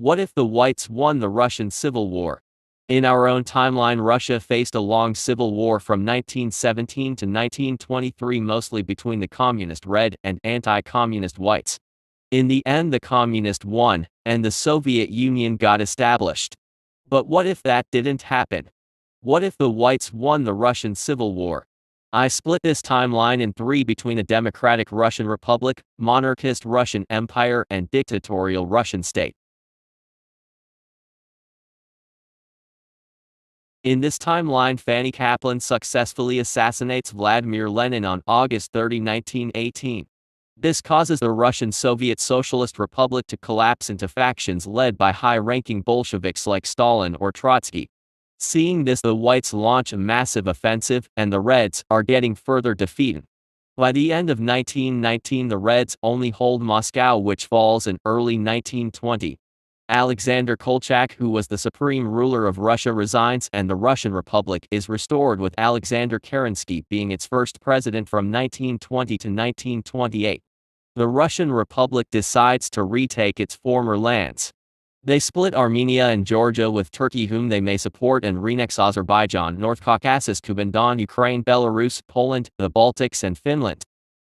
What if the Whites won the Russian Civil War? In our own timeline, Russia faced a long civil war from 1917 to 1923, mostly between the communist Red and anti-communist Whites. In the end, the communists won, and the Soviet Union got established. But what if that didn't happen? What if the Whites won the Russian Civil War? I split this timeline in three between a democratic Russian Republic, monarchist Russian Empire, and dictatorial Russian state. In this timeline, Fanny Kaplan successfully assassinates Vladimir Lenin on August 30, 1918. This causes the Russian Soviet Socialist Republic to collapse into factions led by high-ranking Bolsheviks like Stalin or Trotsky. Seeing this, the Whites launch a massive offensive, and the Reds are getting further defeated. By the end of 1919, the Reds only hold Moscow, which falls in early 1920. Alexander Kolchak, who was the supreme ruler of Russia, resigns, and the Russian Republic is restored, with Alexander Kerensky being its first president from 1920 to 1928. The Russian Republic decides to retake its former lands. They split Armenia and Georgia with Turkey, whom they may support, and reannex Azerbaijan, North Caucasus, Kuban, Don, Ukraine, Belarus, Poland, the Baltics, and Finland.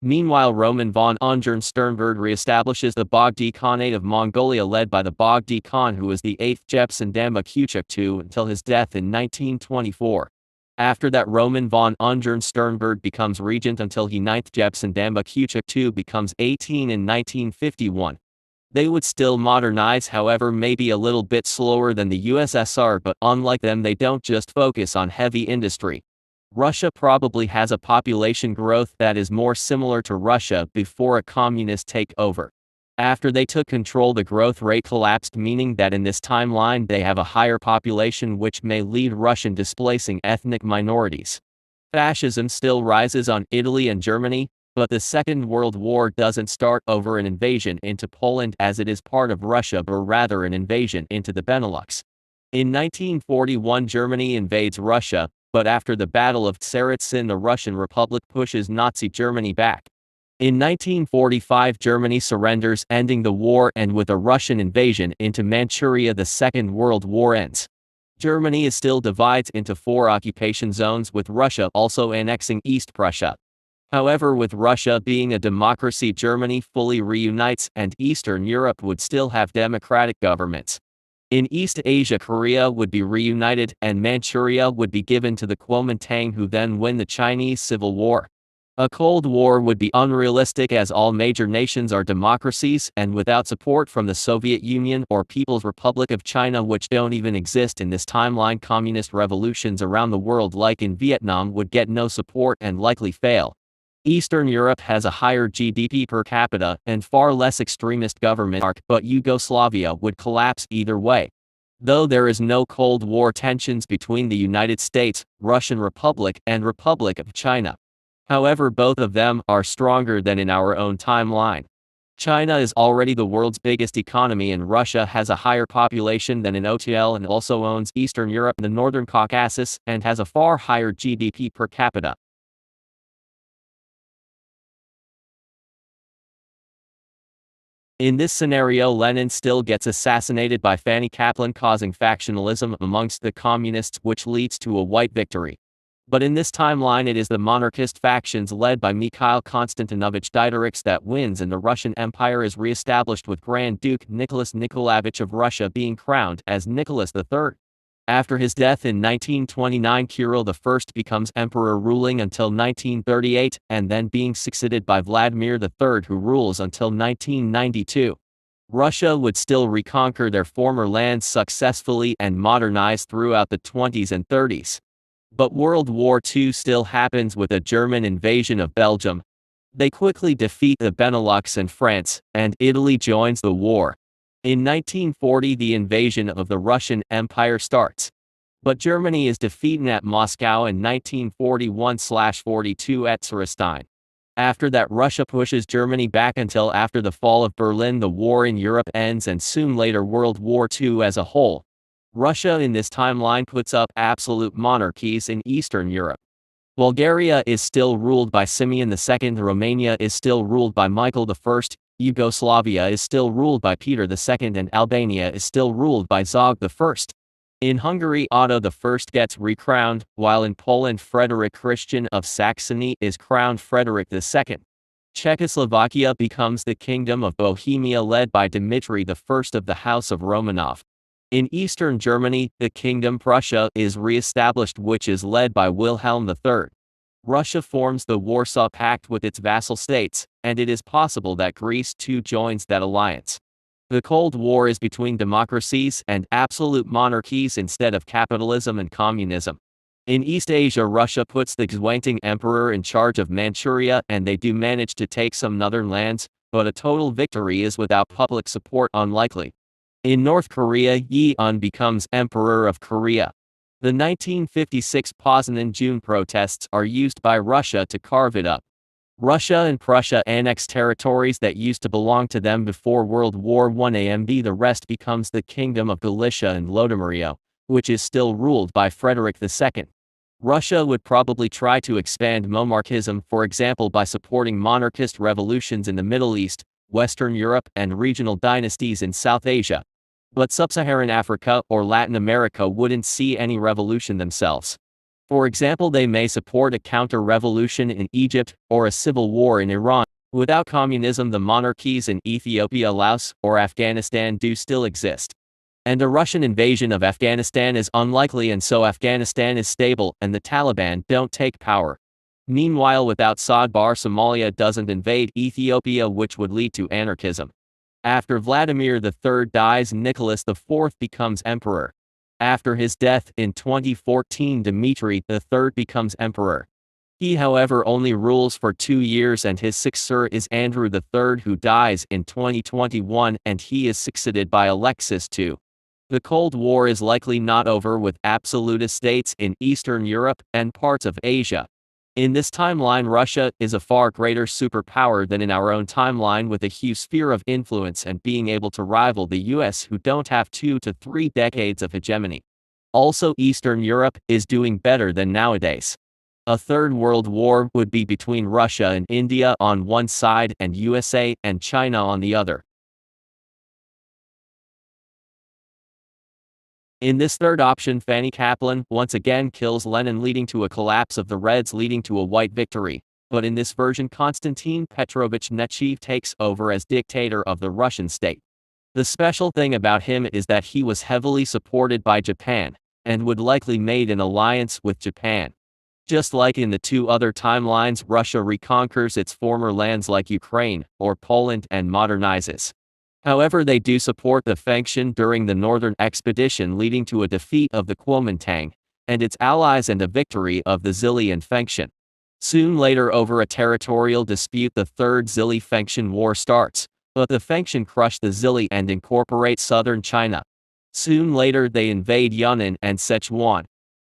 Meanwhile, Roman von Ungern-Sternberg reestablishes the Bogd Khanate of Mongolia, led by the Bogd Khan, who was the 8th Jebsen-Damba Küçük II until his death in 1924. After that, Roman von Ungern-Sternberg becomes regent until he 9th Jebsen-Damba Küçük II becomes 18 in 1951. They would still modernize, however, maybe a little bit slower than the USSR, but unlike them, they don't just focus on heavy industry. Russia probably has a population growth that is more similar to Russia before a communist takeover. After they took control, the growth rate collapsed, meaning that in this timeline they have a higher population, which may lead Russian displacing ethnic minorities. Fascism still rises on Italy and Germany, but the Second World War doesn't start over an invasion into Poland, as it is part of Russia, but rather an invasion into the Benelux. In 1941, Germany invades Russia, but after the Battle of Tsaritsyn, the Russian Republic pushes Nazi Germany back. In 1945, Germany surrenders, ending the war, and with a Russian invasion into Manchuria, the Second World War ends. Germany still divides into 4 occupation zones, with Russia also annexing East Prussia. However, with Russia being a democracy, Germany fully reunites, and Eastern Europe would still have democratic governments. In East Asia, Korea would be reunited, and Manchuria would be given to the Kuomintang, who then win the Chinese Civil War. A Cold War would be unrealistic, as all major nations are democracies, and without support from the Soviet Union or People's Republic of China, which don't even exist in this timeline, communist revolutions around the world, like in Vietnam, would get no support and likely fail. Eastern Europe has a higher GDP per capita and far less extremist government, but Yugoslavia would collapse either way. Though there is no Cold War tensions between the United States, Russian Republic, and Republic of China. However, both of them are stronger than in our own timeline. China is already the world's biggest economy, and Russia has a higher population than in OTL, and also owns Eastern Europe and the Northern Caucasus, and has a far higher GDP per capita. In this scenario, Lenin still gets assassinated by Fanny Kaplan, causing factionalism amongst the communists, which leads to a white victory. But in this timeline, it is the monarchist factions led by Mikhail Konstantinovich Diderich that wins, and the Russian Empire is re-established, with Grand Duke Nicholas Nikolaevich of Russia being crowned as Nicholas III. After his death in 1929, Kirill I becomes emperor, ruling until 1938, and then being succeeded by Vladimir III, who rules until 1992. Russia would still reconquer their former lands successfully and modernize throughout the 20s and 30s. But World War II still happens, with a German invasion of Belgium. They quickly defeat the Benelux and France, and Italy joins the war. In 1940, the invasion of the Russian Empire starts. But Germany is defeated at Moscow in 1941-42 at Tsaristine. After that, Russia pushes Germany back until after the fall of Berlin, the war in Europe ends, and soon later World War II as a whole. Russia in this timeline puts up absolute monarchies in Eastern Europe. Bulgaria is still ruled by Simeon II, Romania is still ruled by Michael I, Yugoslavia is still ruled by Peter II, and Albania is still ruled by Zog I. In Hungary, Otto I gets recrowned, while in Poland Frederick Christian of Saxony is crowned Frederick II. Czechoslovakia becomes the Kingdom of Bohemia led by Dmitry I of the House of Romanov. In eastern Germany, the Kingdom Prussia is re-established, which is led by Wilhelm III. Russia forms the Warsaw Pact with its vassal states, and it is possible that Greece too joins that alliance. The Cold War is between democracies and absolute monarchies instead of capitalism and communism. In East Asia, Russia puts the Xwangting Emperor in charge of Manchuria, and they do manage to take some northern lands, but a total victory is without public support unlikely. In North Korea, Yi Un becomes Emperor of Korea. The 1956 Poznan-June protests are used by Russia to carve it up. Russia and Prussia annex territories that used to belong to them before World War I. The rest becomes the Kingdom of Galicia and Lodomeria, which is still ruled by Frederick II. Russia would probably try to expand monarchism, for example by supporting monarchist revolutions in the Middle East, Western Europe, and regional dynasties in South Asia. But Sub-Saharan Africa or Latin America wouldn't see any revolution themselves. For example, they may support a counter-revolution in Egypt or a civil war in Iran. Without communism, the monarchies in Ethiopia, Laos, or Afghanistan do still exist. And a Russian invasion of Afghanistan is unlikely, and so Afghanistan is stable and the Taliban don't take power. Meanwhile, without Saad Barre, Somalia doesn't invade Ethiopia, which would lead to anarchism. After Vladimir III dies, Nicholas IV becomes emperor. After his death in 2014, Dmitry III becomes emperor. He, however, only rules for 2 years, and his successor is Andrew III, who dies in 2021, and he is succeeded by Alexis II. The Cold War is likely not over, with absolutist states in Eastern Europe and parts of Asia. In this timeline, Russia is a far greater superpower than in our own timeline, with a huge sphere of influence and being able to rival the US, who don't have 2 to 3 decades of hegemony. Also, Eastern Europe is doing better than nowadays. A third world war would be between Russia and India on one side and USA and China on the other. In this third option, Fanny Kaplan once again kills Lenin, leading to a collapse of the Reds, leading to a white victory. But in this version, Konstantin Petrovich Nechayev takes over as dictator of the Russian state. The special thing about him is that he was heavily supported by Japan, and would likely made an alliance with Japan. Just like in the 2 other timelines, Russia reconquers its former lands like Ukraine or Poland and modernizes. However, they do support the Fangshan during the Northern Expedition, leading to a defeat of the Kuomintang and its allies and a victory of the Zili and Fangshan. Soon later, over a territorial dispute, the Third Zili-Fangshan War starts, but the Fangshan crush the Zili and incorporate southern China. Soon later, they invade Yunnan and Sichuan.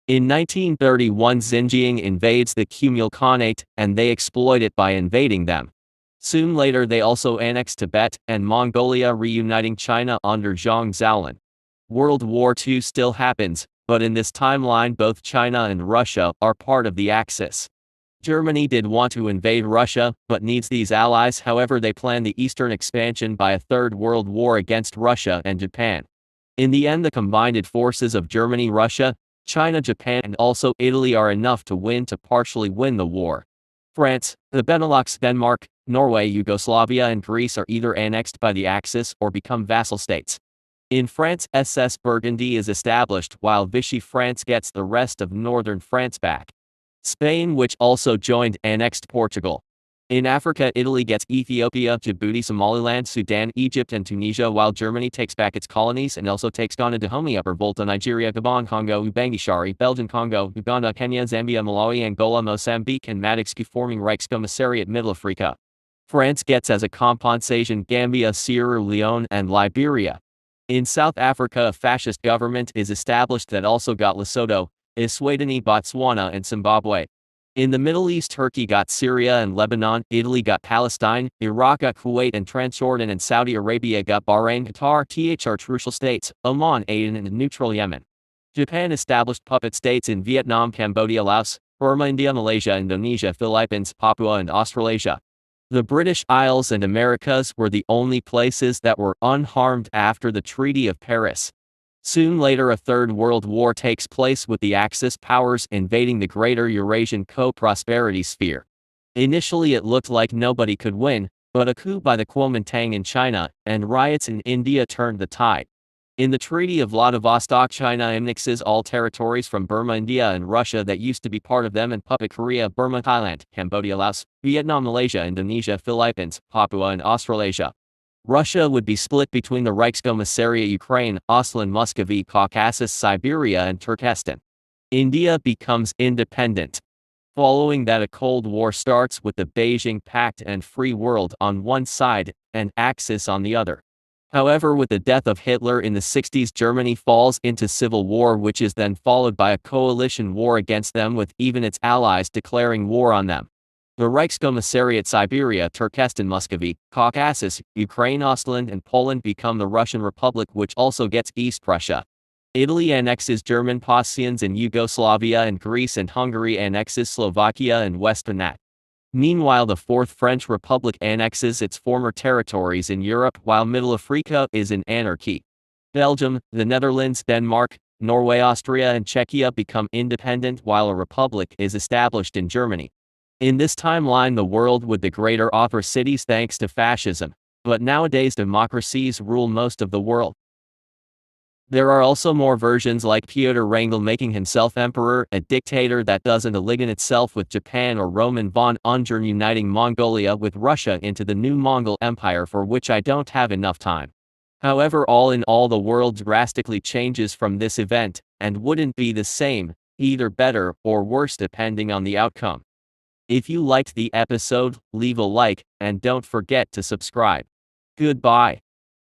In 1931, Xinjiang invades the Kumul Khanate, and they exploit it by invading them. Soon later, they also annex Tibet and Mongolia, reuniting China under Zhang Zuolin. World War II still happens, but in this timeline both China and Russia are part of the Axis. Germany did want to invade Russia, but needs these allies. However, they plan the eastern expansion by a third world war against Russia and Japan. In the end, the combined forces of Germany, Russia, China, Japan, and also Italy are enough to partially win the war. France, the Benelux, Denmark, Norway, Yugoslavia, and Greece are either annexed by the Axis or become vassal states. In France, SS Burgundy is established, while Vichy France gets the rest of northern France back. Spain, which also joined, annexed Portugal. In Africa, Italy gets Ethiopia, Djibouti, Somaliland, Sudan, Egypt, and Tunisia, while Germany takes back its colonies and also takes Ghana, Dahomey, Upper Volta, Nigeria, Gabon, Congo, Ubangishari, Belgian Congo, Uganda, Kenya, Zambia, Malawi, Angola, Mozambique, and Madagascar, forming Reichskommissariat Mittelafrika. France gets as a compensation Gambia, Sierra Leone, and Liberia. In South Africa, a fascist government is established that also got Lesotho, Eswatini, Botswana, and Zimbabwe. In the Middle East, Turkey got Syria and Lebanon, Italy got Palestine, Iraq got Kuwait and Transjordan, and Saudi Arabia got Bahrain, Qatar, Thr Trucial States, Oman, Aden, and neutral Yemen. Japan established puppet states in Vietnam, Cambodia, Laos, Burma, India, Malaysia, Indonesia, Philippines, Papua, and Australasia. The British Isles and Americas were the only places that were unharmed after the Treaty of Paris. Soon later, a Third World War takes place with the Axis powers invading the Greater Eurasian Co-Prosperity Sphere. Initially it looked like nobody could win, but a coup by the Kuomintang in China and riots in India turned the tide. In the Treaty of Vladivostok, China annexes all territories from Burma, India, and Russia that used to be part of them, and Puppet Korea, Burma, Thailand, Cambodia, Laos, Vietnam, Malaysia, Indonesia, Philippines, Papua, and Australasia. Russia would be split between the Reichskommissariat Ukraine, Ausland, Muscovy, Caucasus, Siberia, and Turkestan. India becomes independent. Following that, a Cold War starts with the Beijing Pact and Free World on one side, and Axis on the other. However, with the death of Hitler in the 60s, Germany falls into civil war, which is then followed by a coalition war against them, with even its allies declaring war on them. The Reichskommissariat Siberia, Turkestan, Muscovy, Caucasus, Ukraine, Ostland, and Poland become the Russian Republic, which also gets East Prussia. Italy annexes German possessions in Yugoslavia, and Greece and Hungary annexes Slovakia and West Banat. Meanwhile, the Fourth French Republic annexes its former territories in Europe, while Middle Africa is in anarchy. Belgium, the Netherlands, Denmark, Norway, Austria, and Czechia become independent, while a republic is established in Germany. In this timeline, the world with the greater opera cities thanks to fascism, but nowadays democracies rule most of the world. There are also more versions, like Pyotr Wrangel making himself emperor, a dictator that doesn't align itself with Japan, or Roman von Ungern uniting Mongolia with Russia into the new Mongol Empire, for which I don't have enough time. However, all in all, the world drastically changes from this event, and wouldn't be the same, either better or worse depending on the outcome. If you liked the episode, leave a like, and don't forget to subscribe. Goodbye.